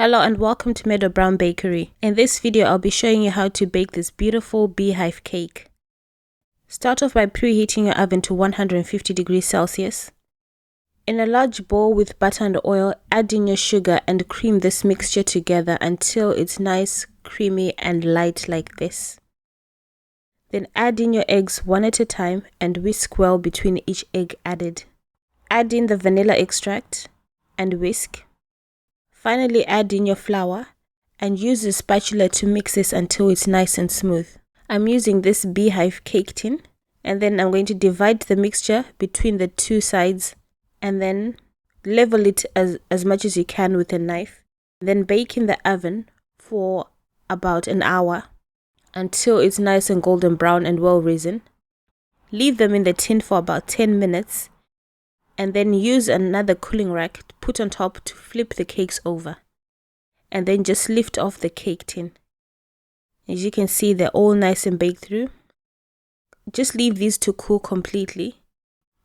Hello and welcome to Meadow Bakery. In this video, I'll be showing you how to bake this beautiful beehive cake. Start off by preheating your oven to 150 degrees Celsius. In a large bowl with butter and oil, add in your sugar and cream this mixture together until it's nice, creamy and light like this. Then add in your eggs one at a time and whisk well between each egg added. Add in the vanilla extract and whisk. Finally, add in your flour and use a spatula to mix this until it's nice and smooth. I'm using this beehive cake tin, and then I'm going to divide the mixture between the two sides and then level it as much as you can with a knife. Then bake in the oven for about an hour until it's nice and golden brown and well risen. Leave them in the tin for about 10 minutes and then use another cooling rack to put on top to flip the cakes over. And then just lift off the cake tin. As you can see, they're all nice and baked through. Just leave these to cool completely.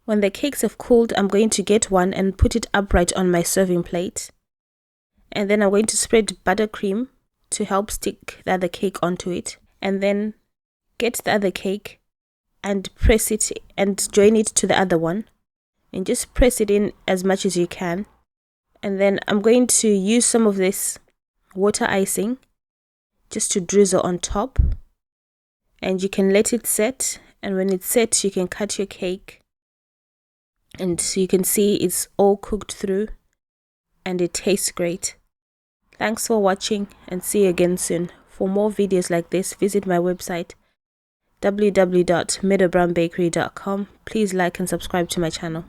When the cakes have cooled, I'm going to get one and put it upright on my serving plate. And then I'm going to spread buttercream to help stick the other cake onto it. And then get the other cake and press it and join it to the other one. And just press it in as much as you can. And then I'm going to use some of this water icing just to drizzle on top. And you can let it set, and when it's set you can cut your cake. And so you can see it's all cooked through and it tastes great. Thanks for watching and see you again soon. For more videos like this, visit my website www.meadowbakery.com. Please like and subscribe to my channel.